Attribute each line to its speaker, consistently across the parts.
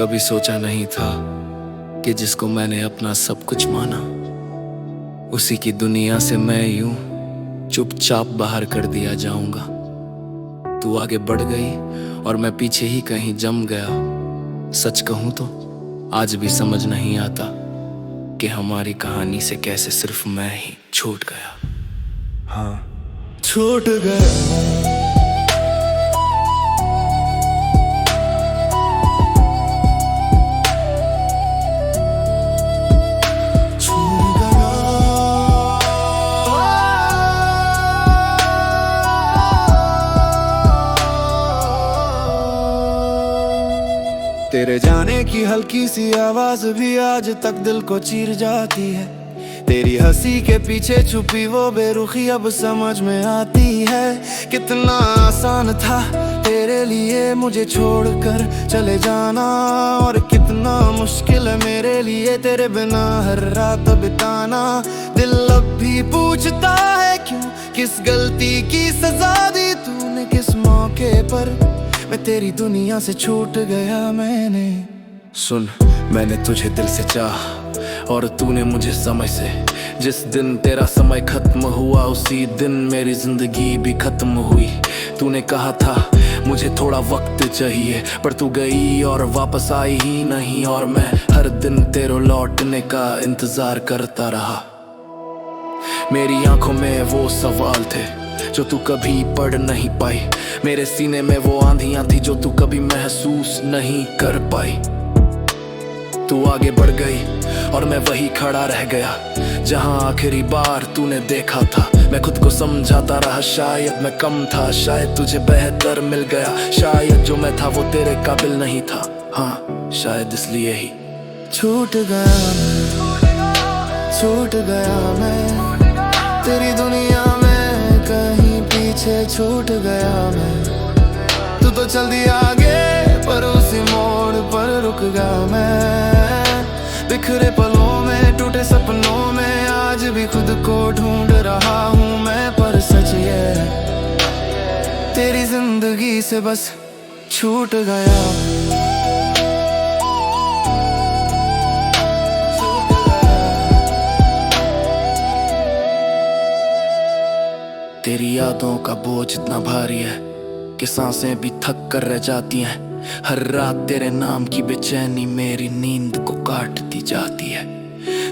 Speaker 1: कभी सोचा नहीं था कि जिसको मैंने अपना सब कुछ माना, उसी की दुनिया से मैं यूं चुपचाप बाहर कर दिया जाऊंगा। तू आगे बढ़ गई और मैं पीछे ही कहीं जम गया। सच कहूं तो आज भी समझ नहीं आता कि हमारी कहानी से कैसे सिर्फ मैं ही छूट गया। हाँ, छूट गया। तेरे जाने की हल्की सी आवाज भी आज तक दिल को चीर जाती है। तेरी हंसी के पीछे छुपी वो बेरुखी अब समझ में आती है। कितना आसान था तेरे लिए मुझे छोड़कर चले जाना, और कितना मुश्किल है मेरे लिए तेरे बिना हर रात बिताना। दिल अब भी पूछता है क्यों, किस गलती की सजा दी तूने, किस मौके पर मैं तेरी दुनिया से छूट गया। मैंने सुन, मैंने तुझे दिल से चाहा और तूने मुझे समय से। जिस दिन तेरा समय खत्म हुआ उसी दिन मेरी जिंदगी भी खत्म हुई। तूने कहा था मुझे थोड़ा वक्त चाहिए, पर तू गई और वापस आई ही नहीं, और मैं हर दिन तेरे लौटने का इंतजार करता रहा। मेरी आंखों में वो सवाल थे जो तू कभी पढ़ नहीं पाई, मेरे सीने में वो आंधियां थी जो तू कभी महसूस नहीं कर पाई। तू आगे बढ़ गई और मैं वही खड़ा रह गया जहां आखिरी बार तूने देखा था। मैं खुद को समझाता रहा शायद मैं कम था, शायद तुझे बेहतर मिल गया, शायद जो मैं था वो तेरे काबिल नहीं था। हाँ, शायद इसलिए ही छूट गया मैं, छूट गया मैं तेरी दुनिया में, कहीं पीछे छूट गया मैं। तू तो चल दी आगे पर उसी मोड़ पर रुक गया मैं। बिखरे पलों में, टूटे सपनों में आज भी खुद को ढूंढ रहा हूँ मैं, पर सच ये है तेरी जिंदगी से बस छूट गया। तेरी यादों का बोझ इतना भारी है कि सांसें भी थक कर रह जाती हैं। हर रात तेरे नाम की बेचैनी मेरी नींद को काटती जाती है।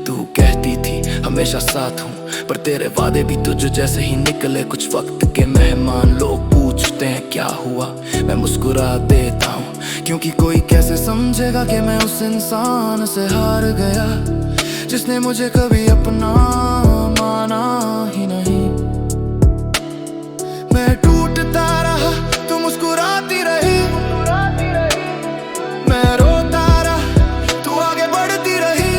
Speaker 1: तू कहती थी हमेशा साथ हूँ, पर तेरे वादे भी तुझ जैसे ही निकले कुछ वक्त के मेहमान। लोग पूछते हैं क्या हुआ, मैं मुस्कुरा देता हूँ, क्योंकि कोई कैसे समझेगा कि मैं उस इंसान से हार गया जिसने मुझे कभी अपना माना ही नहीं। मैं टूटता रहा, तू मुस्कुराती रही, मैं रोता रहा, तू आगे बढ़ती रही।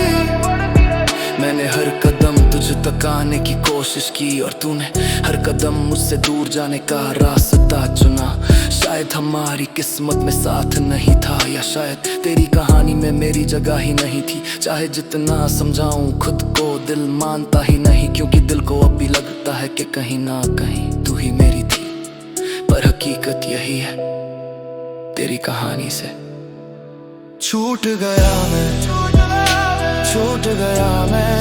Speaker 1: मैंने हर कदम तुझ तक आने की कोशिश की और तूने हर कदम मुझसे दूर जाने का रास्ता चुना। शायद हमारी किस्मत में साथ नहीं था, या शायद तेरी कहानी में मेरी जगह ही नहीं थी। चाहे जितना समझाऊं खुद को दिल मानता ही नहीं, क्योंकि दिल को अब भी लगता है कि कहीं ना कहीं तू ही मेरी थी। पर हकीकत यही है तेरी कहानी से छूट गया मैं, छूट गया मैं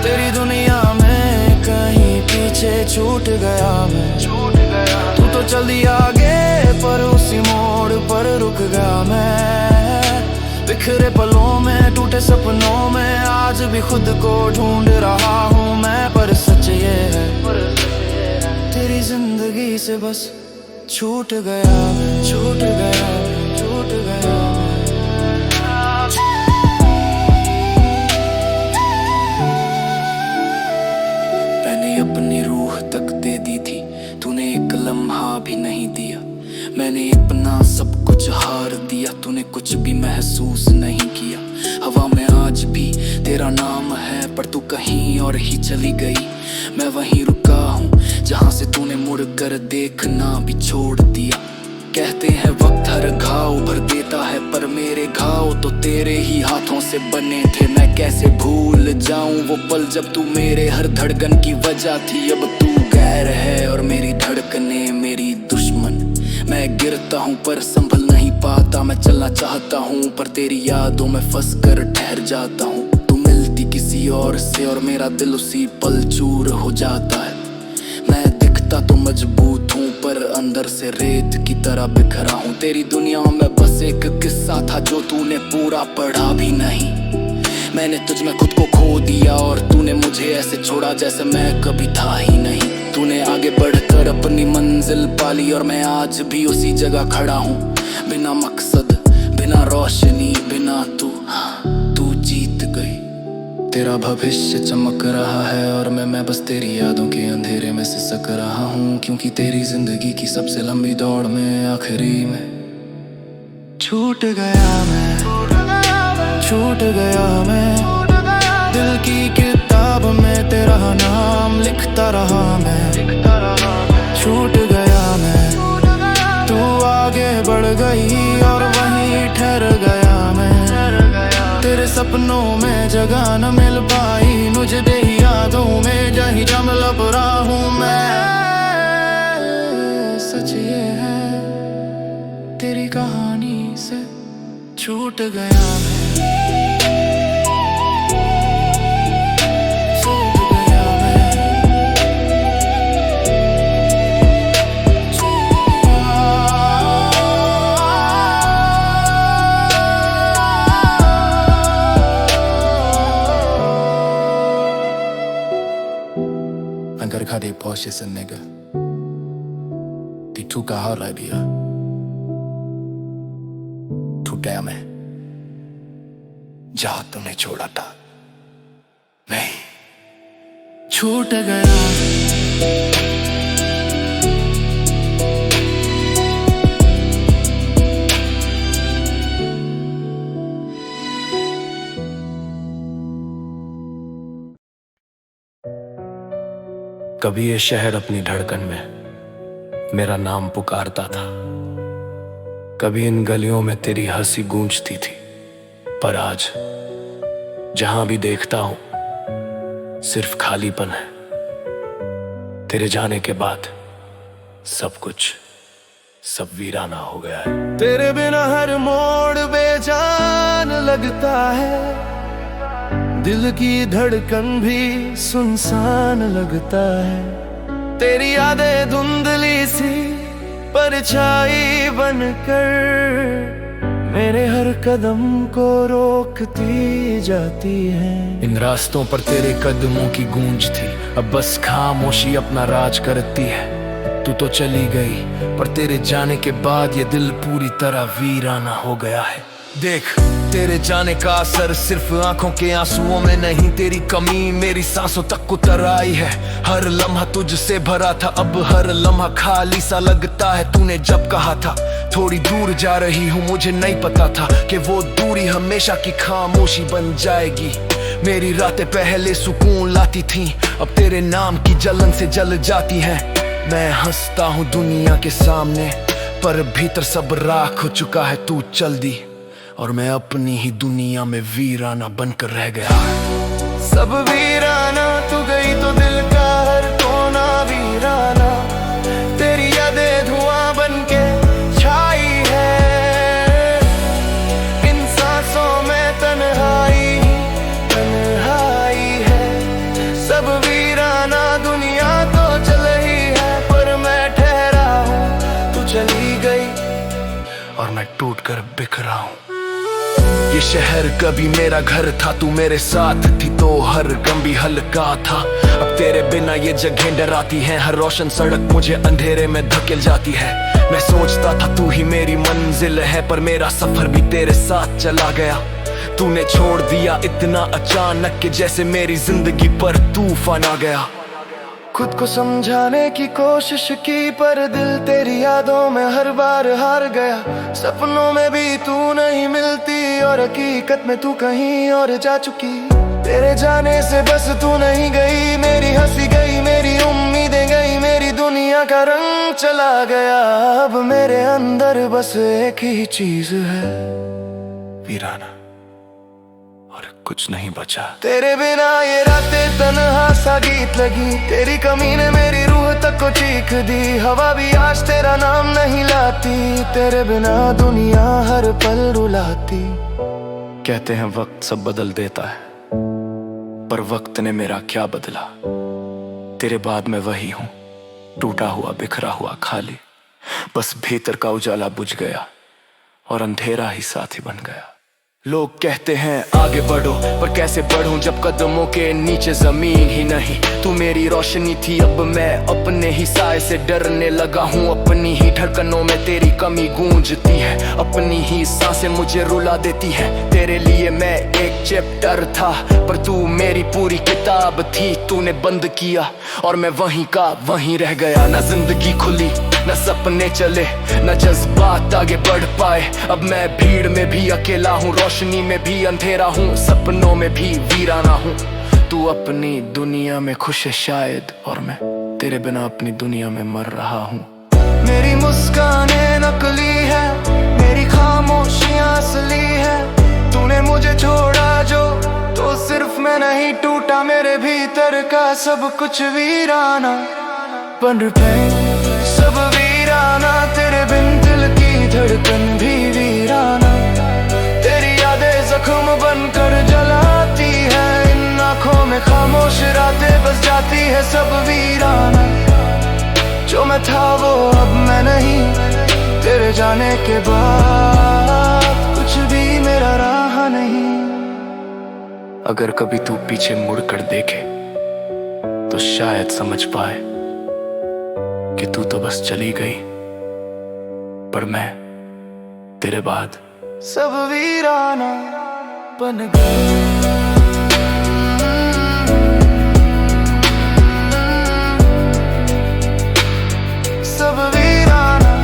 Speaker 1: तेरी दुनिया में, कहीं पीछे छूट गया मैं। तू तो चल दी आगे पर उसी मोड़ पर रुक गया मैं। बिखरे पलों में, टूटे सपनों में आज भी खुद को ढूंढ रहा हूँ मैं, पर सच ये है तेरी जिंदगी से बस छूट गया मैं, छूट गया मैं, छूट गया मैं। मैंने अपनी रूह तक दे दी थी, तूने एक लम्हा भी नहीं दिया। मैंने अपना सब कुछ हार दिया, तूने कुछ भी महसूस नहीं किया। हवा में आज भी तेरा नाम है, पर तू कहीं और ही चली गई। मैं वहीं रुका हूँ जहाँ से तूने मुड़ कर देखना भी छोड़ दिया। कहते हैं वक्त हर घाव भर देता है, पर मेरे घाव तो तेरे ही हाथों से बने थे। मैं कैसे भूल जाऊं वो पल जब तू मेरे हर धड़कन की वजह थी। अब तू गैर है और मेरी धड़कने मेरी दुश्मन। मैं गिरता हूँ पर संभल नहीं
Speaker 2: पाता, मैं चलना चाहता हूँ पर तेरी यादों में फंस कर ठहर जाता हूँ। तू मिलती किसी और से और मेरा दिल उसी पल चूर हो जाता है। मैं दिखता तो मजबूत हूँ पर अंदर से रेत की तरह बिखरा हूँ। तेरी दुनिया में बस एक किस्सा था जो तूने पूरा पढ़ा भी नहीं। मैंने तुझ में खुद को खो दिया और तूने मुझे ऐसे छोड़ा जैसे मैं कभी था ही नहीं। तूने आगे बढ़कर अपनी मंजिल पाली और मैं आज भी उसी जगह खड़ा हूँ, बिना मकसद, बिना रोशनी, बिना तू जीत गई। तेरा भविष्य चमक रहा है और मैं बस तेरी यादों के अंधेरे में सिसक रहा हूँ, क्योंकि तेरी जिंदगी की सबसे लंबी दौड़ में आखिरी में छूट गया मैं, छूट गया मैं। दिल की किताब में तेरा नाम लिखता रहा मैं, छूट गया मैं। तू आगे बढ़ गई और वहीं ठहर गया मैं। तेरे सपनों में जगह न मिल पाई, मुझे तेरी यादों में जहीं जम लब रहा हूँ मैं। सच ये है तेरी कहानी से छूट गया मैं। Mein gerade Porsche ist ein Nigger. Die Tuka Haare dir. टूट गया मैं जहाँ तुमने छोड़ा था, नहीं
Speaker 1: छूट गया।
Speaker 2: कभी ये शहर अपनी धड़कन में मेरा नाम पुकारता था, कभी इन गलियों में तेरी हंसी गूंजती थी। पर आज जहां भी देखता हूं सिर्फ खालीपन है। तेरे जाने के बाद सब वीराना हो गया है।
Speaker 1: तेरे बिना हर मोड़ बेजान लगता है, दिल की धड़कन भी सुनसान लगता है। तेरी यादें धुंधली सी परछाई बनकर मेरे हर कदम को रोकती जाती है।
Speaker 2: इन रास्तों पर तेरे कदमों की गूंज थी, अब बस खामोशी अपना राज करती है। तू तो चली गई पर तेरे जाने के बाद ये दिल पूरी तरह वीराना हो गया है। देख तेरे जाने का असर सिर्फ आंखों के आंसुओं में नहीं, तेरी कमी मेरी सांसों तक उतर आई है। हर लम्हा तुझसे भरा था, अब हर लम्हा खाली सा लगता है। तूने जब कहा था थोड़ी दूर जा रही हूँ, मुझे नहीं पता था कि वो दूरी हमेशा की खामोशी बन जाएगी। मेरी रातें पहले सुकून लाती थीं, अब तेरे नाम की जलन से जल जाती हैं। मैं हंसता हूँ दुनिया के सामने पर भीतर सब राख हो चुका है। तू चल दी और मैं अपनी ही दुनिया में वीराना बनकर रह गया।
Speaker 1: सब वीराना, तू गई तो दिल का हर कोना वीराना। तेरी यादें धुआं बनके छाई है, इन सांसों में तन्हाई है। सब वीराना, दुनिया तो चल ही है पर मैं ठहरा हूँ। तू चली गई
Speaker 2: और मैं टूट कर बिखरा हूँ। ये शहर कभी मेरा घर था, तू मेरे साथ थी तो हर गम भी हल्का था। अब तेरे बिना ये जगह डराती हैं, हर रोशन सड़क मुझे अंधेरे में धकेल जाती है। मैं सोचता था तू ही मेरी मंजिल है पर मेरा सफर भी तेरे साथ चला गया। तूने छोड़ दिया इतना अचानक कि जैसे मेरी जिंदगी पर तूफान आ गया।
Speaker 1: खुद को समझाने की कोशिश की पर दिल तेरी यादों में हर बार हार गया। सपनों में भी तू नहीं मिलती और हकीकत में तू कहीं और जा चुकी। तेरे जाने से बस तू नहीं गई, मेरी हंसी गई, मेरी उम्मीदें गई, मेरी दुनिया का रंग चला गया। अब मेरे अंदर बस एक ही चीज है,
Speaker 2: वीराना और
Speaker 1: कुछ नहीं बचा।
Speaker 3: तेरे बिना ये रातें तन्हा सा गीत लगी, तेरी कमी ने मेरी रूह तक को चीख दी। हवा भी आज तेरा नाम नहीं लाती, तेरे बिना दुनिया हर पल रुलाती।
Speaker 2: कहते हैं वक्त सब बदल देता है, पर वक्त ने मेरा क्या बदला। तेरे बाद मैं वही हूँ, टूटा हुआ बिखरा हुआ खाली। बस भीतर का उजाला बुझ गया और अंधेरा ही साथी बन गया। लोग कहते हैं आगे बढ़ो, पर कैसे बढ़ूं जब कदमों के नीचे जमीन ही नहीं। तू मेरी रोशनी थी, अब मैं अपने ही साए से डरने लगा हूँ। अपनी ही धड़कनों में तेरी कमी गूंजती है, अपनी ही सांसें मुझे रुला देती है। तेरे लिए मैं एक चैप्टर था, पर तू मेरी पूरी किताब थी। तूने बंद किया और मैं वहीं का वहीं रह गया। न जिंदगी खुली, न सपने चले, न जज्बात आगे बढ़ पाए। अब मैं भीड़ में भी अकेला हूँ, रोशनी में भी अंधेरा हूँ, सपनों में भी वीराना हूँ। तू अपनी दुनिया में खुश है शायद, और मैं तेरे बिना अपनी दुनिया में मर रहा हूँ।
Speaker 3: मेरी मुस्कानें नकली है, मेरी खामोशियां असली है। तूने मुझे छोड़ा जो, तो सिर्फ मैं नहीं टूटा, मेरे भीतर का सब कुछ वीराना बन पे। सब वीराना तेरे बिन, दिल की धड़कन भी वीराना। तेरी यादें जख्म बनकर जलाती है, इन आँखों में खामोश रातें बस जाती है। सब वीराना जो मैं था वो अब मैं नहीं, तेरे जाने के बाद कुछ भी मेरा रहा नहीं।
Speaker 2: अगर कभी तू पीछे मुड़ कर देखे तो शायद समझ पाए कि तू तो बस चली गई, पर मैं तेरे बाद
Speaker 3: सब वीराना बन गए। सब वीराना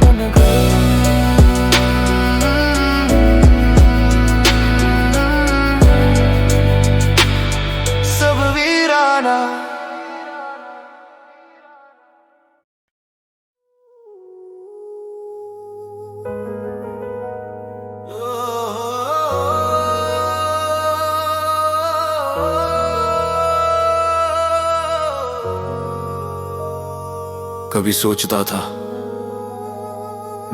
Speaker 3: बन गए। सब वीराना।
Speaker 1: कभी सोचता था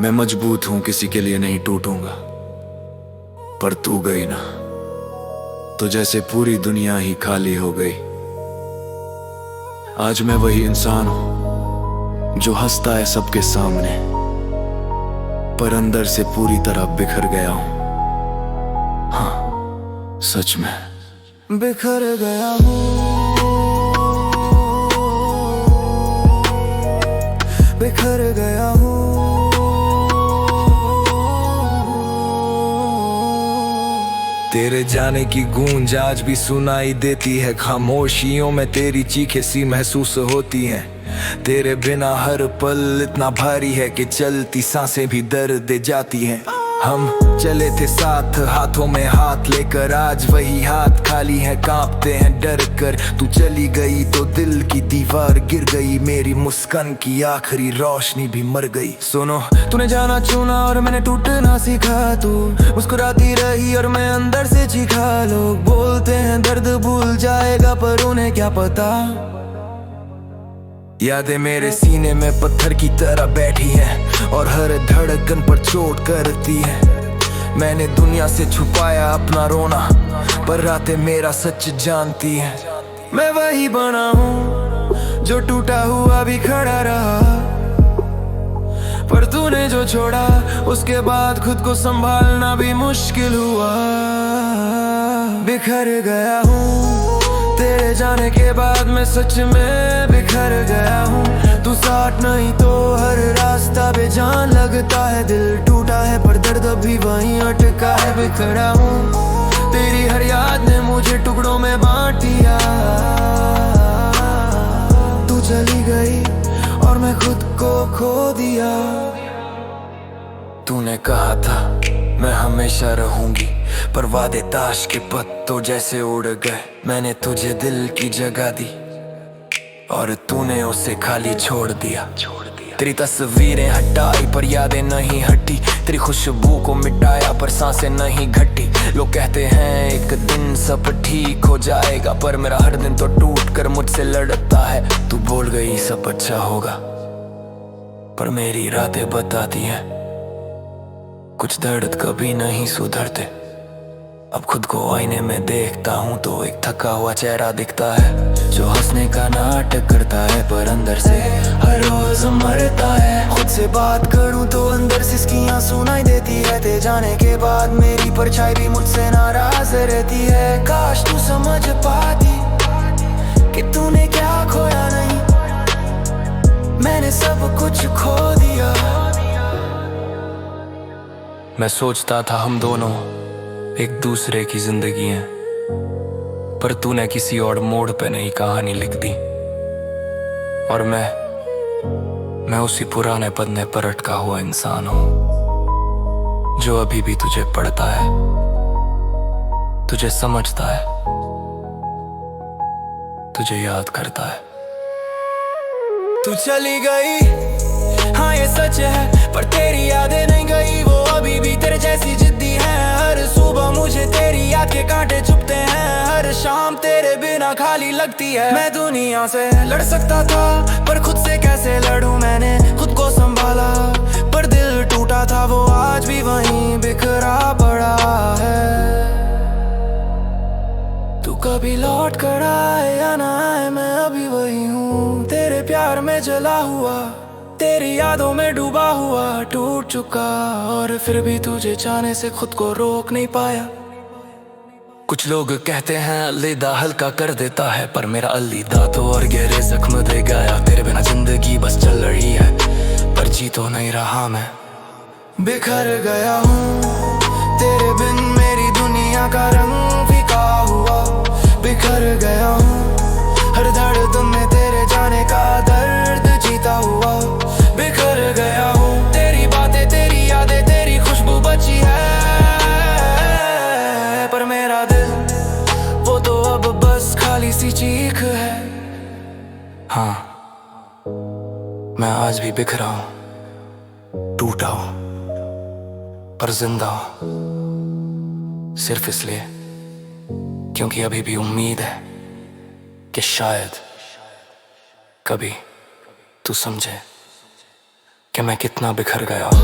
Speaker 1: मैं मजबूत हूं, किसी के लिए नहीं टूटूंगा, पर तू गई ना, तो जैसे पूरी दुनिया ही खाली हो गई। आज मैं वही इंसान हूं जो हंसता है सबके सामने, पर अंदर से पूरी तरह बिखर गया हूं। हाँ, सच में
Speaker 3: बिखर गया हूँ, बिखर गया हूँ।
Speaker 4: तेरे जाने की गूंज आज भी सुनाई देती है, खामोशियों में तेरी चीखें सी महसूस होती हैं। तेरे बिना हर पल इतना भारी है कि चलती सांसें भी दर्द दे जाती हैं। हम चले थे साथ, हाथों में हाथ लेकर, आज वही हाथ खाली है, कांपते हैं डर कर। तू चली गई तो दिल की दीवार गिर गई, मेरी मुस्कान की आखिरी रोशनी भी मर गई।
Speaker 3: सुनो, तूने जाना चुना और मैंने टूटना सीखा। तू मुस्कुराती रही और मैं अंदर से चीखा। लोग बोलते हैं दर्द भूल जाएगा, पर उन्हें क्या पता।
Speaker 4: यादें मेरे सीने में पत्थर की तरह बैठी हैं और हर धड़कन पर चोट करती है। मैंने दुनिया से छुपाया अपना रोना, पर रातें मेरा सच जानती हैं।
Speaker 3: मैं वही बना हूँ जो टूटा हुआ भी खड़ा रहा, पर तूने जो छोड़ा उसके बाद खुद को संभालना भी मुश्किल हुआ। बिखर गया हूँ तेरे जाने के बाद, मैं सच में बिखर गया हूँ। तू साथ नहीं तो हर रास्ता बेजान लगता है। दिल टूटा है पर दर्द अभी वहीं अटका है। बिखरा हूँ, तेरी हर याद ने मुझे टुकड़ों में बांट दिया। तू चली गई और मैं खुद को खो दिया।
Speaker 4: तूने कहा था मैं हमेशा रहूंगी, पर वादे ताश के पत्तों जैसे उड़ गए। मैंने तुझे दिल की जगह दी और तूने उसे खाली छोड़ दिया।
Speaker 2: तेरी तस्वीरें हटाई पर यादें नहीं हटी, तेरी खुशबू को मिटाया पर सांसें नहीं घटी। लोग कहते हैं एक दिन सब ठीक हो जाएगा, पर मेरा हर दिन तो टूट कर मुझसे लड़ता है। तू बोल गई सब अच्छा होगा, पर मेरी रातें बताती हैं कुछ दर्द कभी नहीं सुधरते। अब खुद को आईने में देखता हूँ तो एक थका हुआ चेहरा दिखता है, जो हंसने का नाटक करता है पर अंदर से हर रोज मरता है।
Speaker 3: खुद से बात करूं तो अंदर सिसकियां सुनाई देती है, ते जाने के बाद मेरी परछाई भी मुझसे नाराज रहती है। काश तू समझ पाती कि तूने क्या खोया नहीं, मैंने सब कुछ खो दिया।
Speaker 2: मैं सोचता था हम दोनों एक दूसरे की जिंदगी हैं, पर तूने किसी और मोड़ पे नई कहानी लिख दी। और मैं उसी पुराने पन्ने पर अटका हुआ इंसान हूं, जो अभी भी तुझे पढ़ता है, तुझे समझता है, तुझे याद करता है।
Speaker 3: तू चली गई, हाँ ये सच है, पर तेरी यादें नहीं गई, वो अभी भी तेरे जैसी जिद्दी है। हर सुबह मुझे तेरी याद के कांटे चुभते हैं, हर शाम तेरे बिना खाली लगती है। मैं दुनिया से लड़ सकता था, पर खुद से कैसे लड़ूं, मैंने खुद को संभाला, पर दिल टूटा था वो आज भी वहीं बिखरा पड़ा है। तू कभी लौट कर आए या ना आए, मैं अभी वही हूँ, तेरे प्यार में जला हुआ, तेरी यादों में डूबा हुआ, टूट चुका, और फिर भी तुझे चाहने से खुद को रोक नहीं पाया।
Speaker 2: कुछ लोग कहते हैं अलविदा हल्का कर देता है, पर मेरा अलविदा तो और गहरे जख्म दे गया। तेरे बिना जिंदगी बस चल रही है, पर जी तो नहीं रहा मैं।
Speaker 3: बिखर गया हूँ तेरे बिन, मेरी दुनिया का रंग फीका हुआ। बिखर गया हूँ हर धड़कन में तेरे जाने का दर्द जीता हुआ। बिखर गया हूँ तेरी बातें, तेरी यादें, तेरी खुशबू बची है, पर मेरा दिल वो तो अब बस खाली सी चीख है।
Speaker 2: हाँ, मैं आज भी बिखरा हूँ, टूटा हूँ, पर जिंदा हूँ, सिर्फ इसलिए क्योंकि अभी भी उम्मीद है कि शायद कभी तू समझे कि मैं कितना बिखर गया हूँ।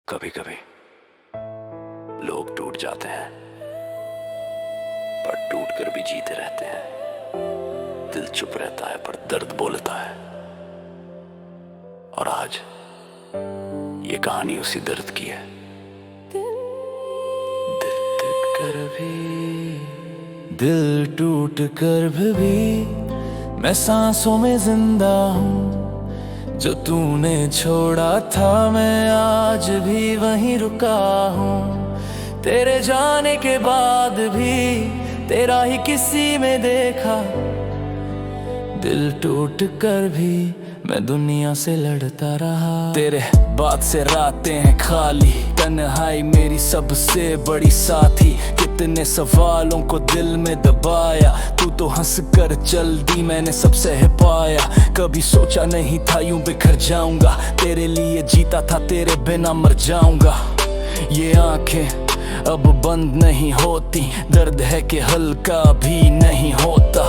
Speaker 2: कभी कभी लोग टूट जाते हैं, पर टूट कर भी जीते रहते हैं। दिल चुप रहता है पर दर्द बोलता है, और आज ये कहानी उसी दर्द की है।
Speaker 3: दिल टूट कर भी मैं सांसों में जिंदा हूँ, जो तूने छोड़ा था मैं आज भी वहीं रुका हूँ। तेरे जाने के बाद भी तेरा ही किसी में देखा, दिल टूट कर भी मैं दुनिया से लड़ता रहा।
Speaker 2: तेरे बाद से रातें हैं खाली, तन्हाई मेरी सबसे बड़ी साथी। कितने सवालों को दिल में दबाया, तू तो हंस कर चल दी, मैंने सब सह पाया। कभी सोचा नहीं था यूं बिखर जाऊंगा, तेरे लिए जीता था, तेरे बिना मर जाऊंगा। ये आंखें अब बंद नहीं होती, दर्द है कि हल्का भी नहीं होता।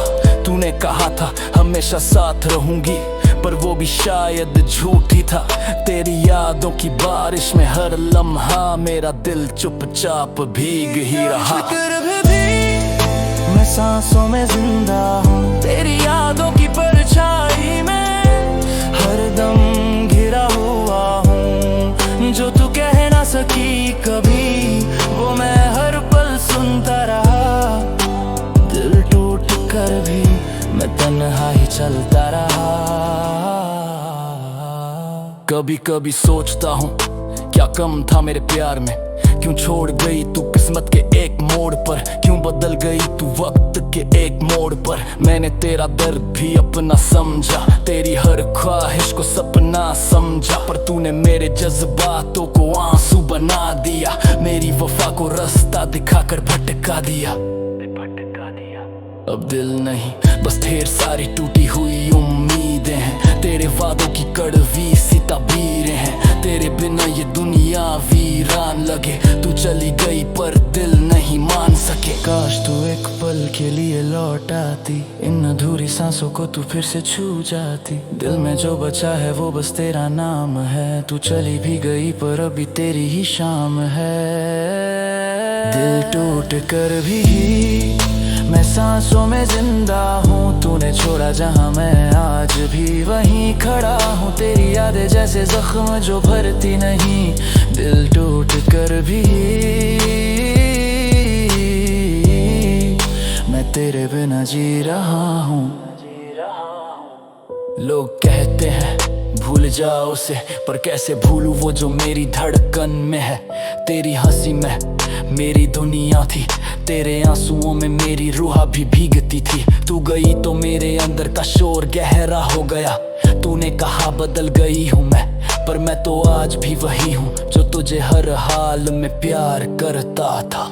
Speaker 2: तूने कहा था हमेशा साथ रहूंगी, पर वो भी शायद झूठ ही था। तेरी यादों की बारिश में हर लम्हा मेरा दिल चुपचाप भीग ही रहा।
Speaker 3: मैं सांसों में जिंदा हूँ, तेरी यादों की परछाई में हरदम घिरा हुआ हूँ। जो तू कह ना सकी कभी, वो मैं हर पल सुनता रहा। दिल टूट कर भी मैं तन्हा ही चलता रहा।
Speaker 2: कभी कभी सोचता हूँ क्या कम था मेरे प्यार में, क्यों छोड़ गई तू किस्मत के एक मोड़ पर, क्यों बदल गई तू वक्त के एक मोड़ पर मैंने तेरा दर्द भी अपना समझा, तेरी हर ख्वाहिश को सपना समझा, पर तूने मेरे जज्बातों को आंसू बना दिया, मेरी वफा को रास्ता दिखाकर भटका दिया। अब दिल नहीं बस ढेर सारी टूटी हुई उम्मीदें हैं, तेरे वादों की कड़वी सी ताबीरें हैं, तेरे बिना ये दुनिया वीरान लगे, तू चली गई पर दिल नहीं मान सके।
Speaker 3: काश तू एक पल के लिए लौट आती, इन अधूरी सांसों को तू फिर से छू जाती, दिल में जो बचा है वो बस तेरा नाम है, तू चली भी गई पर अभी तेरी ही शाम है। दिल टूट कर भी मैं सांसों में जिंदा हूँ, तूने छोड़ा जहाँ मैं आज भी वहीं खड़ा हूँ, तेरी यादें जैसे जख्म जो भरती नहीं, दिल टूट कर भी मैं तेरे बिना जी रहा हूँ।
Speaker 2: लोग कहते हैं भूल जाओ उसे, पर कैसे भूलूं वो जो मेरी धड़कन में है, तेरी हंसी में मेरी दुनिया थी, तेरे आंसुओं में मेरी रूह भी भीगती थी, तू गई तो मेरे अंदर का शोर गहरा हो गया, तूने कहा बदल गई हूँ मैं, पर मैं तो आज भी वही हूँ जो तुझे हर हाल में प्यार करता था।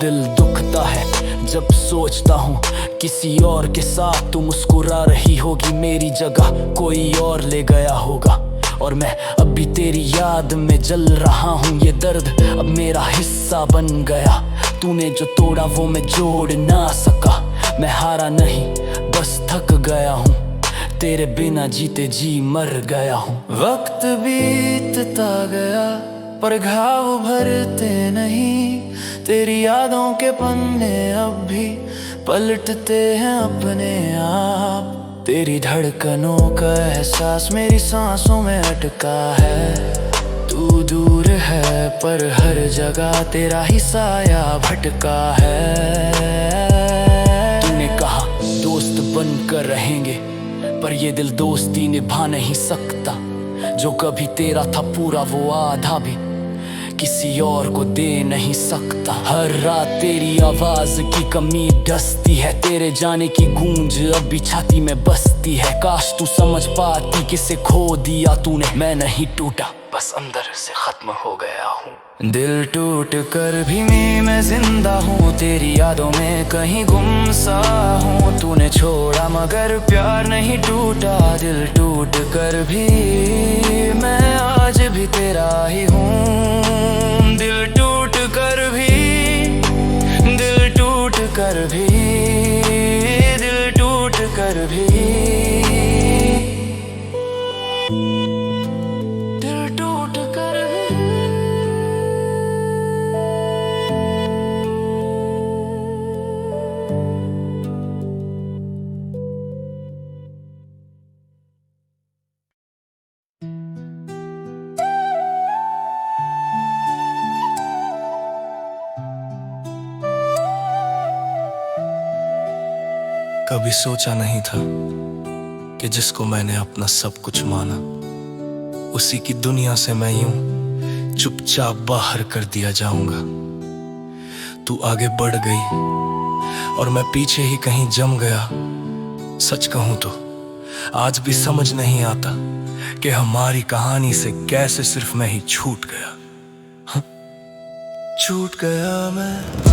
Speaker 2: दिल दुखता है जब सोचता हूँ किसी और के साथ तू मुस्कुरा रही होगी, मेरी जगह कोई और ले गया होगा, और मैं अब भी तेरी याद में जल रहा हूँ, ये दर्द अब मेरा हिस्सा बन गया, तूने जो तोड़ा वो मैं जोड़ ना सका, मैं हारा नहीं बस थक गया हूँ, तेरे बिना जीते जी मर गया हूँ।
Speaker 3: वक्त बीतता गया पर घाव भरते नहीं, तेरी यादों के पन्ने अब भी पलटते हैं अपने आप, तेरी धड़कनों का एहसास मेरी सांसों में अटका है, तू दूर है पर हर जगह तेरा ही साया भटका है।
Speaker 2: तूने कहा दोस्त बनकर रहेंगे, पर ये दिल दोस्ती निभा नहीं सकता, जो कभी तेरा था पूरा वो आधा भी किसी और को दे नहीं सकता। हर रात तेरी आवाज की कमी डसती है, तेरे जाने की गूंज अभी छाती में बसती है, काश तू समझ पाती किसे खो दिया तूने, मैं नहीं टूटा बस अंदर से खत्म हो गया हूँ।
Speaker 3: दिल टूट कर भी मैं जिंदा हूँ, तेरी यादों में कहीं गुम सा हूँ, तूने छोड़ा मगर प्यार नहीं टूटा, दिल टूट कर भी मैं आज भी तेरा ही हूँ, दिल टूट कर भी, दिल टूट कर भी, दिल टूट कर भी, दिल टूट कर भी।
Speaker 4: कभी सोचा नहीं था कि जिसको मैंने अपना सब कुछ माना, उसी की दुनिया से मैं यूं चुपचाप बाहर कर दिया जाऊंगा। तू आगे बढ़ गई और मैं पीछे ही कहीं जम गया। सच कहूं तो आज भी समझ नहीं आता कि हमारी कहानी से कैसे सिर्फ मैं ही छूट गया।
Speaker 3: छूट गया मैं।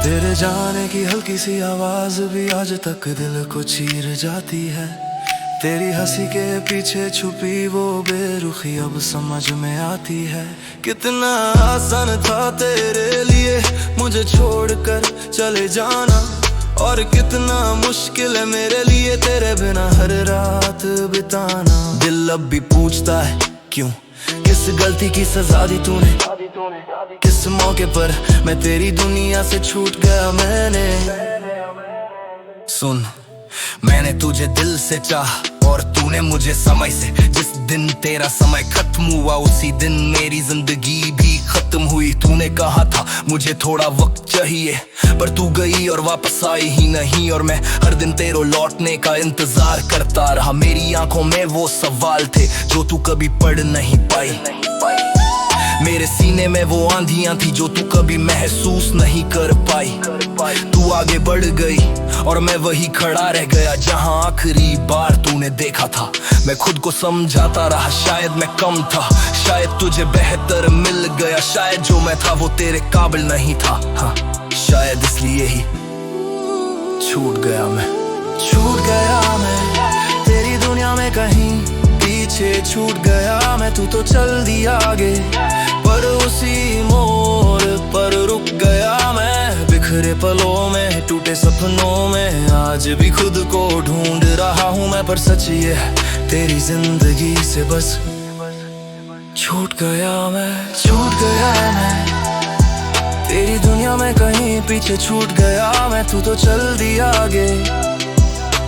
Speaker 3: तेरे जाने की हल्की सी आवाज भी आज तक दिल को चीर जाती है। तेरी हंसी के पीछे छुपी वो बेरुखी अब समझ में आती है। कितना आसान था तेरे लिए मुझे छोड़कर चले जाना, और कितना मुश्किल है मेरे लिए तेरे बिना हर रात बिताना। दिल अब भी पूछता है क्यों, किस गलती की सजा दी तूने, किस मौके पर मैं तेरी दुनिया से छूट गया मैंने।
Speaker 4: सुन, मैंने तुझे दिल से चाहा और तूने मुझे समय से, जिस दिन तेरा समय खत्म हुआ उसी दिन मेरी जिंदगी भी खत्म हुई। तूने कहा था मुझे थोड़ा वक्त चाहिए, पर तू गई और वापस आई ही नहीं, और मैं हर दिन तेरे लौटने का इंतजार करता रहा। मेरी आंखों में वो सवाल थे जो तू कभी पढ़ नहीं पाई। मेरे सीने में वो आंधियां थी जो तू कभी महसूस नहीं कर पाई। तू आगे बढ़ गई और मैं वही खड़ा रह गया जहां आखिरी बार तूने देखा था। मैं खुद को समझाता रहा शायद मैं कम था, शायद तुझे बेहतर मिल गया, शायद जो मैं था वो तेरे काबिल नहीं था। हाँ, शायद इसलिए ही छूट गया मैं।
Speaker 1: छूट गया मैं तेरी दुनिया में, कहीं पीछे छूट गया मैं। तू तो चल दी आगे पर उसी मोड़ पर रुक गया मैं। बिखरे पलों में, टूटे सपनों में, आज भी खुद को ढूंढ रहा हूँ मैं। पर सच ये है तेरी जिंदगी से बस छूट गया मैं। छूट गया मैं तेरी दुनिया में, कहीं पीछे छूट गया मैं। तू तो चल दी आगे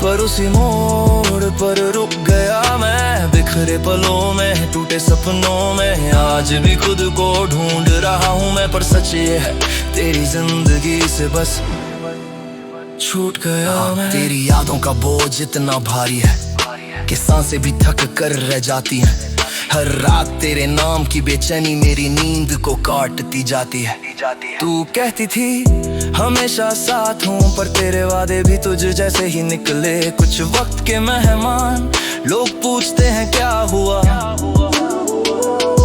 Speaker 1: पर उसी मोड़ पर रुक गया मैं। बिखरे पलों में, टूटे सपनों में, आज भी खुद को ढूंढ रहा हूँ मैं। पर सच ये है तेरी जिंदगी से बस छूट गया मैं।
Speaker 4: तेरी यादों का बोझ इतना भारी है कि सांसें भी थक कर रह जाती हैं। हर रात तेरे नाम की बेचैनी मेरी नींद को काटती जाती है।
Speaker 1: तू कहती थी हमेशा साथ हूँ, पर तेरे वादे भी तुझ जैसे ही निकले। कुछ वक्त के मेहमान लोग पूछते हैं क्या हुआ।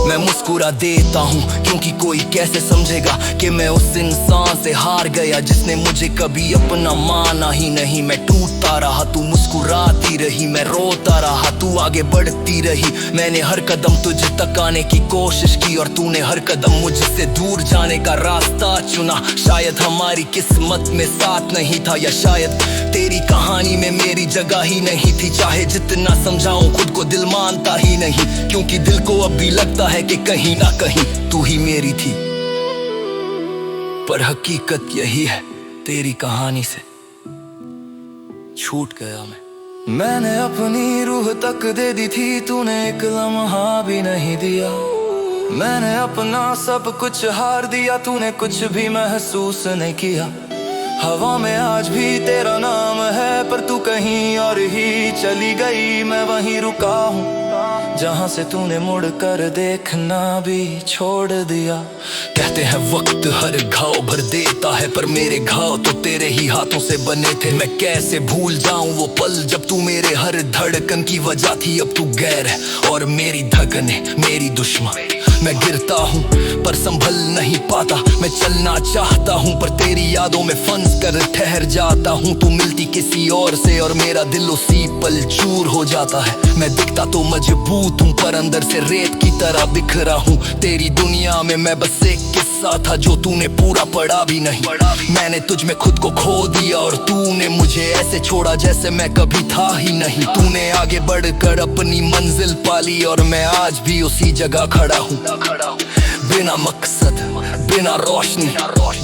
Speaker 4: मैं मुस्कुरा देता हूँ क्योंकि कोई कैसे समझेगा कि मैं उस इंसान से हार गया जिसने मुझे कभी अपना माना ही नहीं। मैं टूटता रहा, तू मुस्कुराती रही, मैं रोता रहा, तू आगे बढ़ती रही। मैंने हर कदम तुझे तक आने की कोशिश की और तूने हर कदम मुझसे दूर जाने का रास्ता चुना। शायद हमारी किस्मत में साथ नहीं था, या शायद तेरी कहानी में मेरी जगह ही नहीं थी। चाहे जितना समझाऊं खुद को दिल मानता ही नहीं, क्योंकि दिल को अब भी लगता है कि कहीं ना कहीं तू ही मेरी थी। पर हकीकत यही है तेरी कहानी से छूट गया मैं।
Speaker 1: मैंने अपनी रूह तक दे दी थी, तूने एक लम्हा भी नहीं दिया। मैंने अपना सब कुछ हार दिया, तूने कुछ भी महसूस नहीं किया। हवा में आज भी तेरा नाम है, पर तू कहीं और ही चली गई। मैं वहीं रुका हूँ जहाँ से तूने मुड़ कर देखना भी छोड़ दिया।
Speaker 4: कहते हैं वक्त हर घाव भर देता है, पर मेरे घाव तो तेरे ही हाथों से बने थे। मैं कैसे भूल जाऊं वो पल जब तू मेरे हर धड़कन की वजह थी। अब तू गैर है और मेरी धड़कने मेरी दुश्मन। मैं गिरता हूँ पर संभल नहीं पाता, मैं चलना चाहता हूँ पर तेरी यादों में फंस कर ठहर जाता हूँ। तू मिलती किसी और से और मेरा दिल उसी पल चूर हो जाता है। मैं दिखता तो मजबूत हूँ पर अंदर से रेत की तरह बिखरा हूँ। तेरी दुनिया में मैं बस एक किस्सा था जो तूने पूरा पढ़ा भी नहीं। मैंने तुझ में खुद को खो दिया और तूने मुझे ऐसे छोड़ा जैसे मैं कभी था ही नहीं। तूने आगे बढ़कर अपनी मंजिल पाली और मैं आज भी उसी जगह खड़ा हूँ, बिना मकसद, बिना रोशनी,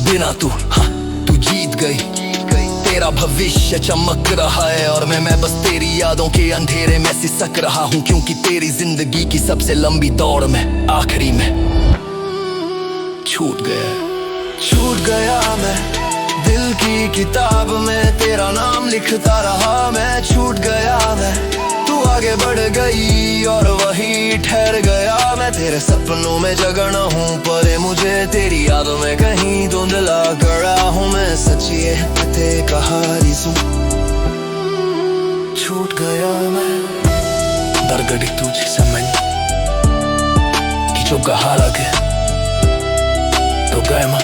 Speaker 4: बिना तू। हाँ, तू जीत गई, तेरा भविष्य चमक रहा है और मैं बस तेरी यादों के अंधेरे में सिसक रहा हूँ। क्योंकि तेरी जिंदगी की सबसे लंबी दौड़ में आखिरी में छूट गया।
Speaker 1: छूट गया मैं दिल की किताब में, तेरा नाम लिखता रहा मैं। छूट गया मैं, तू आगे बढ़ गई और वही ठहर गया मैं। तेरे सपनों में जगना हूँ पर मुझे तेरी यादों में कहीं धुंधला गड़ा हूँ मैं। सच ये ते कहानी सुन, छूट गया मैं।
Speaker 4: दरगडी तुझे समझ कि जो कहा लगे तो गए मां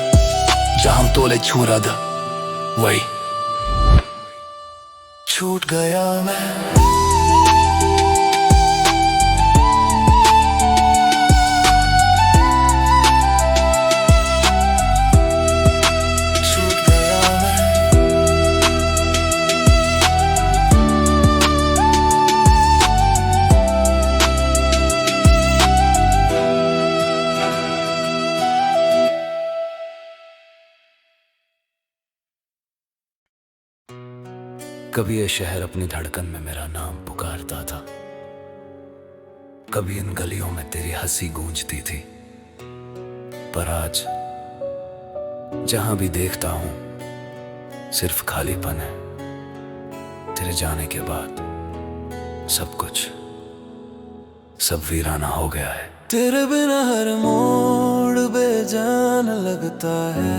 Speaker 4: जहां हम तोले छूरा दा वही
Speaker 1: छूट गया मैं।
Speaker 4: कभी ये शहर अपनी धड़कन में मेरा नाम पुकारता था। कभी इन गलियों में तेरी हंसी गूंजती थी, पर आज जहां भी देखता हूं सिर्फ खालीपन है। तेरे जाने के बाद सब वीराना हो गया है।
Speaker 1: तेरे बिना हर मोड़ बेजान लगता है,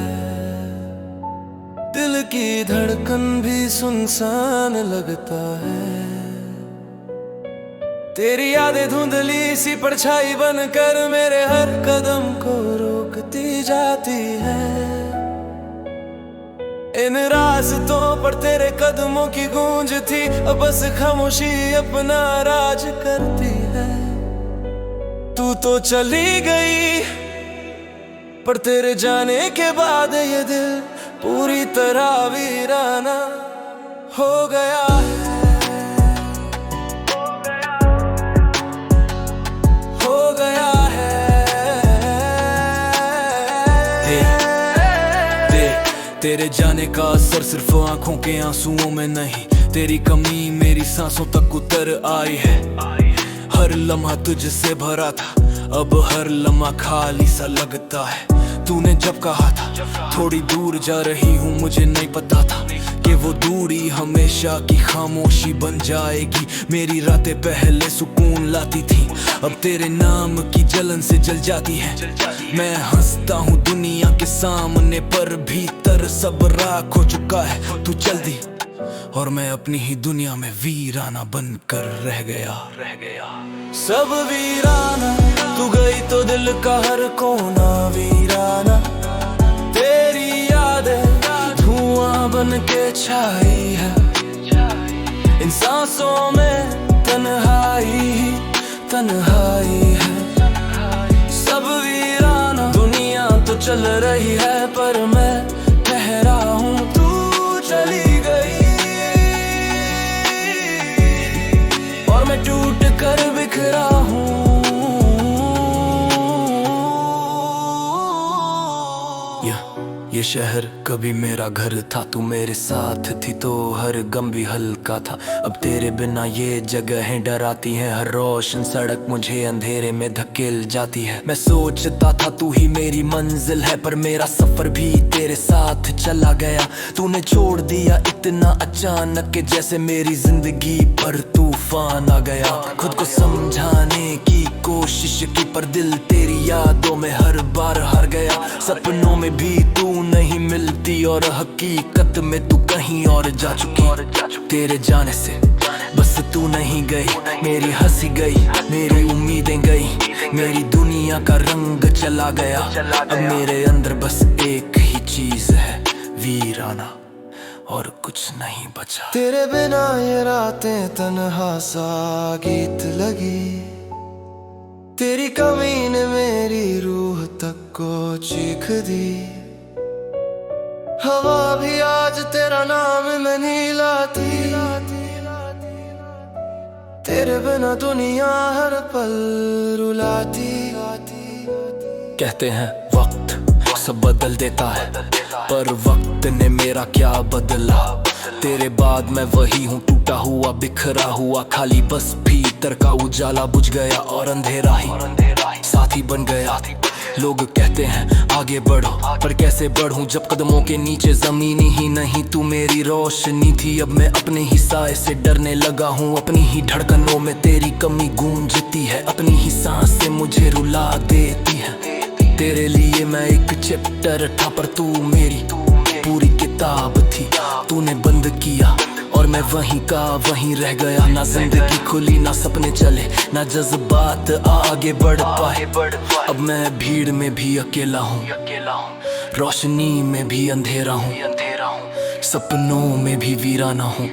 Speaker 1: दिल की धड़कन भी सुनसान लगता है। तेरी यादें धुंधली सी परछाई बनकर मेरे हर कदम को रोकती जाती है। इन रास्तों पर तेरे कदमों की गूंज थी, अब बस खामोशी अपना राज करती है। तू तो चली गई, पर तेरे जाने के बाद ये दिल पूरी तरह वीराना हो गया है, हो गया है। तेरे जाने का असर सिर्फ आंखों के आंसुओं में नहीं, तेरी कमी मेरी सांसों तक उतर आई है। हर लम्हा तुझसे भरा था, अब हर लम्हा खाली सा लगता है। तूने जब कहा था थोड़ी दूर जा रही हूँ, मुझे नहीं पता था कि वो दूरी हमेशा की खामोशी बन जाएगी। मेरी रातें पहले सुकून लाती थी, अब तेरे नाम की जलन से जल जाती है। मैं हंसता हूँ दुनिया के सामने, पर भीतर सब राख हो चुका है। तू चल दी और मैं अपनी ही दुनिया में वीराना बनकर रह गया। सब वीराना, तू गई तो दिल का हर कोना वीराना। तेरी यादें धुआं बन के छाई है, इन सांसों में तन्हाई है। सब वीराना, दुनिया तो चल रही है, पर मैं ठहरा हूँ। तू चली गई और मैं टूट कर बिखरा हूँ। ये शहर कभी मेरा घर था, तू मेरे साथ थी तो हर गम भी हल्का था। अब तेरे बिना ये जगहें डराती हैं, हर रोशन सड़क मुझे अंधेरे में धकेल जाती है। मैं सोचता था तू ही मेरी मंजिल है, पर मेरा सफर भी तेरे साथ चला गया। तूने छोड़ दिया इतना अचानक के जैसे मेरी जिंदगी पर तूफान आ गया। खुद को समझाने की कोशिश की, पर दिल तेरी यादों में हर बार हार गया। सपनों में भी तू नहीं मिलती और हकीकत में तू कहीं और जा चुकी। तेरे जाने से बस तू नहीं गई, मेरी हंसी गई, मेरी उम्मीदें गई, मेरी दुनिया का रंग चला गया। अब मेरे अंदर बस एक ही चीज है, वीराना, और कुछ नहीं बचा। तेरे बिना ये रातें तन्हा सा गीत लगी, तेरी कमी ने मेरी रूह तक को चीख दी। हवा भी आज तेरा नाम में नहीं लाती, तेरे बिना दुनिया हर पल रुलाती। कहते हैं वक्त सब बदल देता है, पर वक्त ने मेरा क्या बदला। तेरे बाद मैं वही हूँ, टूटा हुआ बिखरा हुआ, खाली बस भीतर का उजाला बुझ गया और अंधेरा ही साथी बन गया। लोग कहते हैं आगे बढ़ो, पर कैसे बढ़ूं जब कदमों के नीचे जमीन ही नहीं। तू मेरी रोशनी थी, अब मैं अपने ही साए से डरने लगा हूँ। अपनी ही धड़कनों में तेरी कमी गूंजती है, अपनी ही सांस से मुझे रुला देती है। तेरे लिए मैं एक चैप्टर था, पर तू मेरी पूरी किताब थी। तूने बंद किया और मैं वहीं का वहीं रह गया। ना जिंदगी खुली, ना सपने चले, ना जज्बात आगे बढ़ पाए। अब मैं भीड़ में भी अकेला हूँ, रोशनी में भी अंधेरा हूँ, सपनों में भी वीराना हूँ।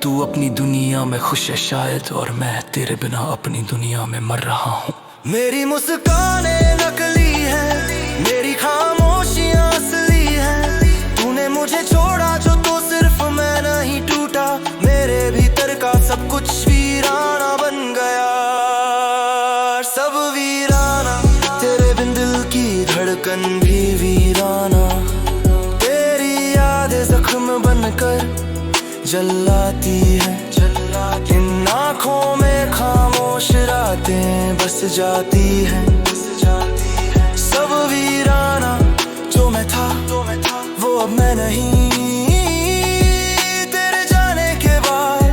Speaker 1: तू अपनी दुनिया में खुश है शायद, और मैं तेरे बिना अपनी दुनिया में मर रहा हूँ। मेरी मुस्कानें नकली है, मेरी खामोशियाँ असली है। तूने मुझे छोड़ा जो तो सिर्फ मैं नहीं टूटा, मेरे भीतर का सब कुछ वीराना बन गया। सब वीराना, तेरे बिन दिल की धड़कन भी वीराना। तेरी यादें जख्म बनकर जलाती है, इन आँखों में खामोश रात जाती है। सब वीराना जो मैं था वो अब मैं नहीं। तेरे जाने के बाद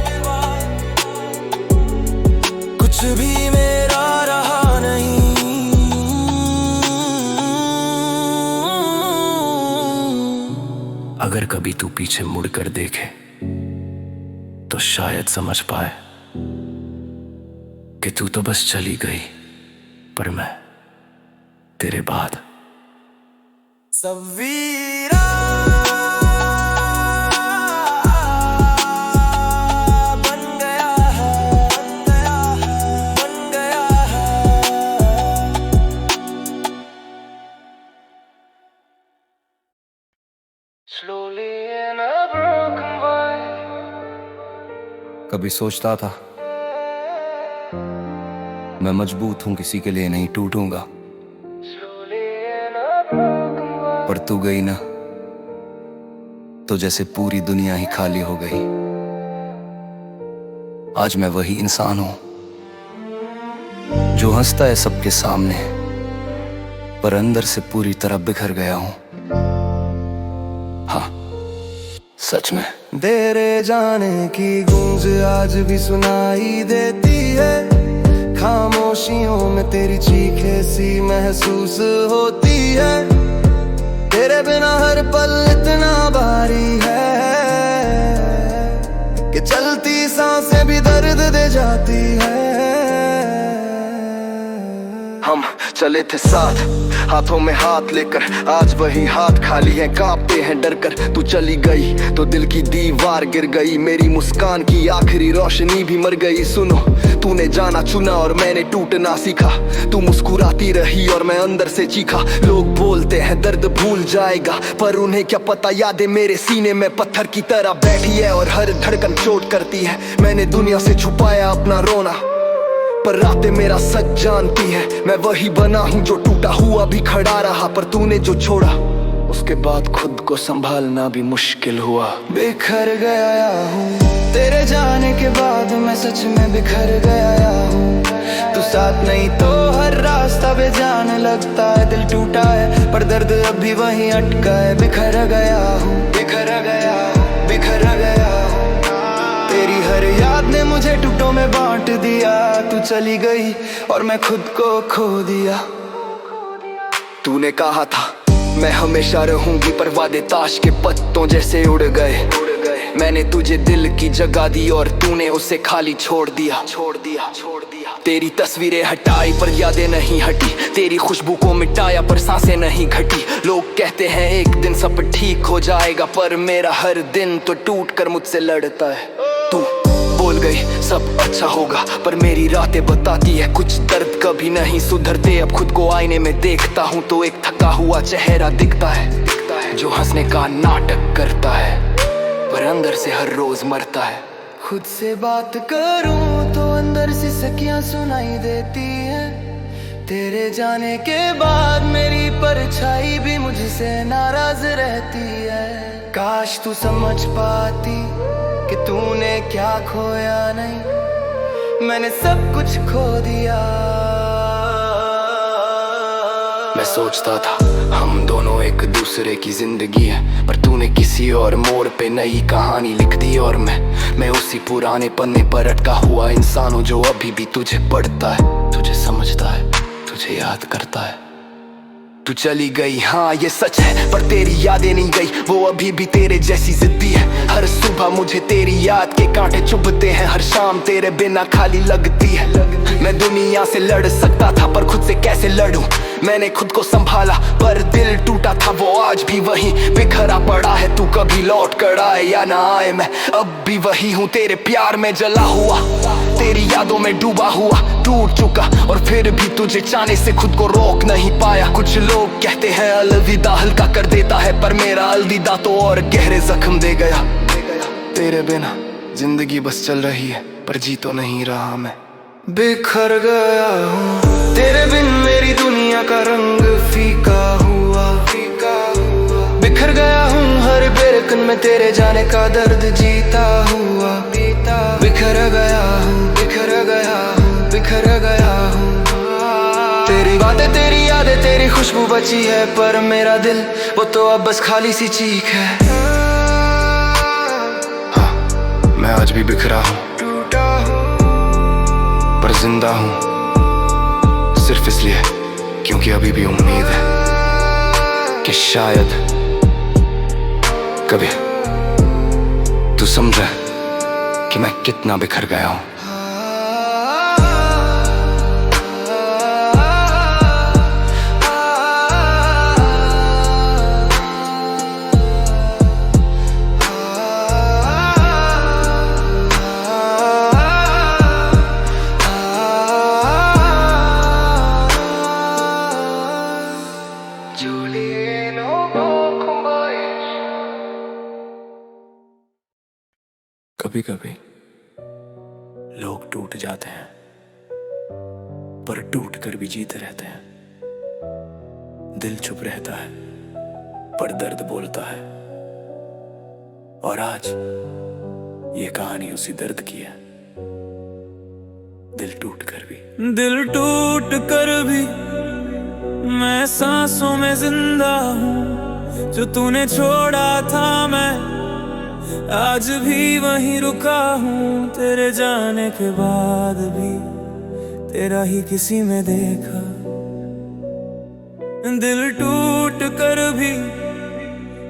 Speaker 1: कुछ भी मेरा रहा नहीं।
Speaker 2: अगर कभी तू पीछे मुड़कर देखे तो शायद समझ पाए कि तू तो बस चली गई, पर मैं तेरे बाद
Speaker 1: सब वीरा बन गया है, बन गया है। Slowly in a broken voice. कभी सोचता था मैं मजबूत हूं, किसी के लिए नहीं टूटूंगा, पर तू गई ना तो जैसे पूरी दुनिया ही खाली हो गई। आज मैं वही इंसान हूं जो हंसता है सबके सामने, पर अंदर से पूरी तरह बिखर गया हूं। हाँ, सच में। तेरे जाने की गूंज आज भी सुनाई देती है, खामोशियों में तेरी चीखें सी महसूस होती है। तेरे बिना हर पल इतना भारी है कि चलती सांसें भी दर्द दे जाती है। हम चले थे साथ, हाथों में हाथ लेकर, आज वही हाथ खाली है, कांपते हैं डर कर। तू चली गई तो दिल की दीवार गिर गई, मेरी मुस्कान की आखिरी रोशनी भी मर गई। सुनो, तूने जाना चुना और मैंने टूटना सीखा। तू मुस्कुराती रही और मैं अंदर से चीखा। लोग बोलते हैं दर्द भूल जाएगा, पर उन्हें क्या पता यादें मेरे सीने में पत्थर की तरह बैठी है और हर धड़कन चोट करती है। मैंने दुनिया से छुपाया अपना रोना, पर रातें मेरा सच जानती है। मैं वही बना हूँ जो टूटा हुआ भी खड़ा रहा, पर तूने जो छोड़ा उसके बाद खुद को संभालना भी मुश्किल हुआ। बिखर गया हूँ तेरे जाने के बाद, मैं सच में बिखर गया हूँ। तू साथ नहीं तो हर रास्ता बेजान लगता है। दिल टूटा है पर दर्द अभी वहीं अटका है। बिखर गया हूँ, बिखर गया, बिखर गया हूँ। तेरी हर याद ने मुझे टुकड़ों में बांट दिया। तू चली गई और मैं खुद को खो दिया। तूने कहा था मैं हमेशा रहूंगी, पर वादे ताश के पत्तों जैसे उड़ गए। मैंने तुझे दिल की जगह दी और तूने उसे खाली छोड़ दिया। तेरी तस्वीरें हटाई पर यादें नहीं हटी, तेरी खुशबू को मिटाया पर सांसें नहीं घटी। लोग कहते हैं एक दिन सब ठीक हो जाएगा, पर मेरा हर दिन तो टूट कर मुझसे लड़ता है। तू बोल गई सब अच्छा होगा, पर मेरी रातें बताती है कुछ दर्द कभी नहीं सुधरते। अब खुद को आईने में देखता हूँ तो एक थका हुआ चेहरा दिखता है, जो हंसने का नाटक करता है पर अंदर से हर रोज मरता है। खुद से बात करूं तो अंदर से सकियां सुनाई देती है। तेरे जाने के बाद मेरी परछाई भी मुझसे नाराज रहती है। काश तू समझ पाती कि तूने क्या खोया नहीं, मैंने सब कुछ खो दिया। मैं सोचता था हम दोनों एक दूसरे की जिंदगी है, पर तूने किसी और मोड़ पे नई कहानी लिख दी। और मैं उसी पुराने पन्ने पर अटका हुआ इंसान हूँ जो अभी भी तुझे पढ़ता है, तुझे समझता है, तुझे याद करता है। तू चली गई हाँ ये सच है, पर तेरी यादें नहीं गई, वो अभी भी तेरे जैसी जिद्दी है। हर सुबह मुझे तेरी याद के कांटे चुभते हैं, हर शाम तेरे बिना खाली लगती है। मैं दुनिया से लड़ सकता था पर खुद से कैसे लड़ूं। मैंने खुद को संभाला पर दिल टूटा था वो आज भी वही बिखरा पड़ा है। तू कभी लौट कर आए या ना आए, मैं अब भी वही हूँ, तेरे प्यार में जला हुआ, तेरी यादों में डूबा हुआ, टूट चुका और फिर भी तुझे चाहने से खुद को रोक नहीं पाया। कुछ लोग कहते हैं अलविदा हल्का कर देता है, पर मेरा अलविदा तो और गहरे जख्म दे गया। तेरे बिना जिंदगी बस चल रही है पर जी तो नहीं रहा मैं। बिखर गया हूँ तेरे बिन, मेरी दुनिया का रंग फीका हुआ। बिखर गया हूँ हर बेरकन में, तेरे जाने का दर्द जीता हुआ। बिखर गया हूँ, बिखर गया हूँ, बिखर गया हूँ।
Speaker 3: खुशबू बची है, पर मेरा दिल वो तो अब बस खाली सी चीख है। हाँ, मैं आज भी बिखरा हूँ, टूटा हूँ, पर जिंदा हूँ सिर्फ इसलिए क्योंकि अभी भी उम्मीद है कि शायद कभी तू समझे कि मैं कितना बिखर गया हूँ।
Speaker 2: कभी कभी लोग टूट जाते हैं, पर टूट कर भी जीते रहते हैं। दिल चुप रहता है, पर दर्द बोलता है। और आज ये कहानी उसी दर्द की है। दिल टूट कर भी मैं सांसों में जिंदा हूँ। जो तूने छोड़ा था मैं आज भी वहीं रुका हूँ। तेरे जाने के बाद भी तेरा ही किसी में देखा। दिल टूट कर भी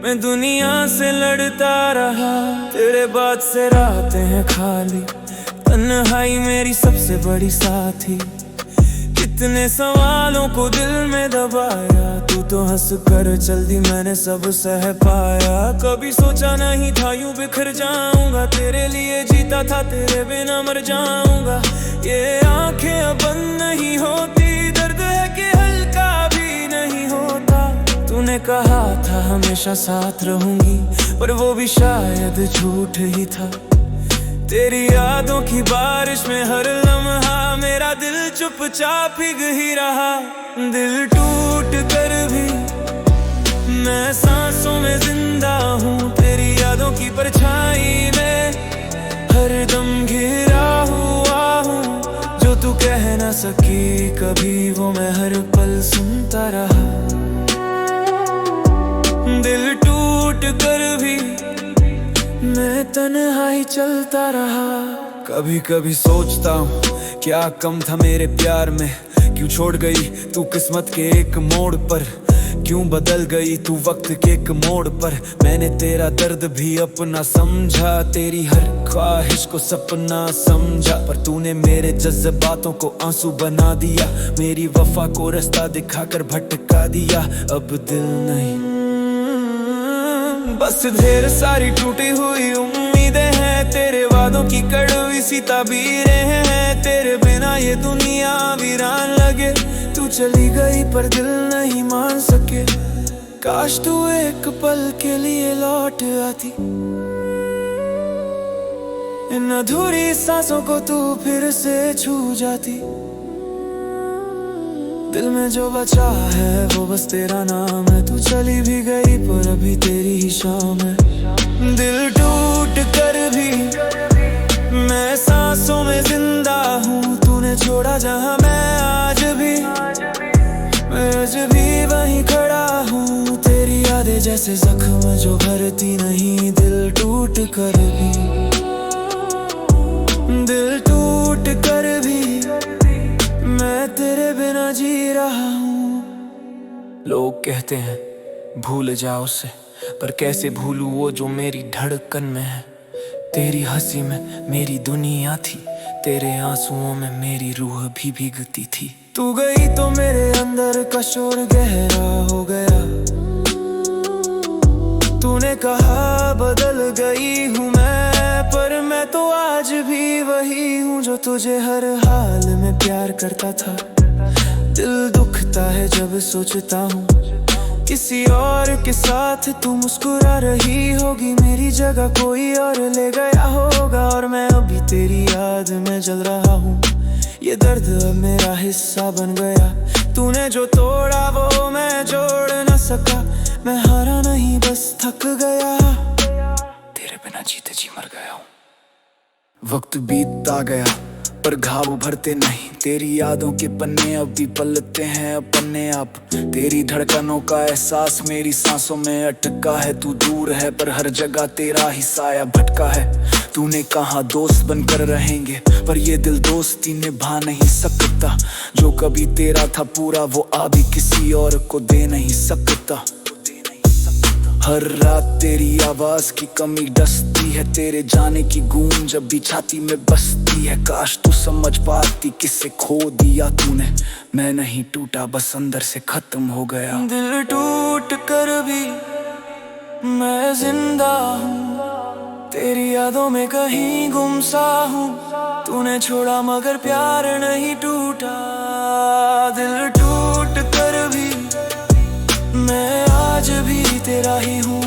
Speaker 2: मैं दुनिया से लड़ता रहा। तेरे बाद से रातें हैं खाली, तन्हाई मेरी सबसे बड़ी साथी। कितने सवालों को दिल में दबाया, तू तो हंस कर चल दी, मैंने सब सह पाया। कभी सोचा नहीं था यूं बिखर जाऊंगा, तेरे लिए जीता था, तेरे बिना मर जाऊंगा। ये आंखें अब बंद नहीं होती, दर्द है कि हल्का भी नहीं होता। तूने कहा था हमेशा साथ रहूंगी, पर वो भी शायद झूठ ही था। तेरी यादों की बारिश में हर लम्हा मेरा दिल चुपचाप भीग ही रहा। दिल टूट कर भी मैं सांसों में जिंदा हूँ। तेरी यादों की परछाई में हर दम घिरा हुआ हूँ। जो तू कह ना सकी कभी, वो मैं हर पल सुनता रहा। दिल टूट कर भी मैं तन्हाई चलता रहा। कभी कभी सोचता हूँ क्या कम था मेरे प्यार में, क्यों छोड़ गई तू किस्मत के एक मोड़ पर। क्यों बदल गई तू वक्त के एक मोड़ पर। मैंने तेरा दर्द भी अपना समझा, तेरी हर ख्वाहिश को सपना समझा। पर तूने मेरे जज्बातों को आंसू बना दिया, मेरी वफा को रास्ता दिखाकर भटका दिया। अब दिल नहीं, बस ढेर सारी टूटी हुई उम्मीदें हैं। तेरे वादों की कड़वी सी ताबीरें हैं। तेरे बिना ये दुनिया वीरान लगे। तू चली गई पर दिल नहीं मान सके। काश तू एक पल के लिए लौट आती, इन अधूरी सांसों को तू फिर से छू जाती। दिल में जो बचा है वो बस तेरा नाम है। तू चली भी गई पर अभी तेरी ही शाम है। दिल टूट कर भी मैं सांसों में जिंदा हूँ। तूने छोड़ा जहाँ मैं आज भी वहीं खड़ा हूँ। तेरी यादें जैसे जख्म जो भरती नहीं। दिल टूट कर भी, दिल टूट कर भी मैं तेरे बिना जी रहा हूँ। लोग कहते हैं भूल जाओ उसे, पर कैसे भूलूं वो जो मेरी धड़कन में है। तेरी हंसी में मेरी दुनिया थी, तेरे आंसुओं में मेरी रूह भी भीगती थी। तू गई तो मेरे अंदर का शोर गहरा हो गया। तूने कहा बदल गई हूँ मैं, पर मैं तो आज भी वही हूँ जो तुझे हर हाल में प्यार करता था। दिल दुखता है जब सोचता हूँ किसी और के साथ तू मुस्कुरा रही होगी। मेरी जगह कोई और ले गया होगा, और मैं अभी तेरी याद में जल रहा हूँ। ये दर्द अब मेरा हिस्सा बन गया। तूने जो तोड़ा वो मैं जोड़ न सका। मैं हारा नहीं बस थक गया। तेरे बिना जीते जी मर गया हूँ। वक्त बीतता गया पर घाव भरते नहीं। तेरी यादों के पन्ने अब भी पलटते हैं अपने आप। तेरी धड़कनों का एहसास मेरी सांसों में अटका है। तू दूर है पर हर जगह तेरा ही साया भटका है। तूने कहा दोस्त बनकर रहेंगे, पर ये दिल दोस्ती निभा नहीं सकता। जो कभी तेरा था पूरा वो अभी किसी और को दे नहीं सकता। हर रात तेरी आवाज की कमी डसती है, तेरे जाने की गूंज जब भी छाती में बसती है। काश तू समझ पाती किसे खो दिया तूने। मैं नहीं टूटा, बस अंदर से खत्म हो गया।
Speaker 3: दिल टूट कर भी मैं जिंदा हूँ, तेरी यादों में कहीं गुमसा हूँ। तूने छोड़ा मगर प्यार नहीं टूटा। दिल टूट कर भी मैं आज भी तेरा ही हूँ।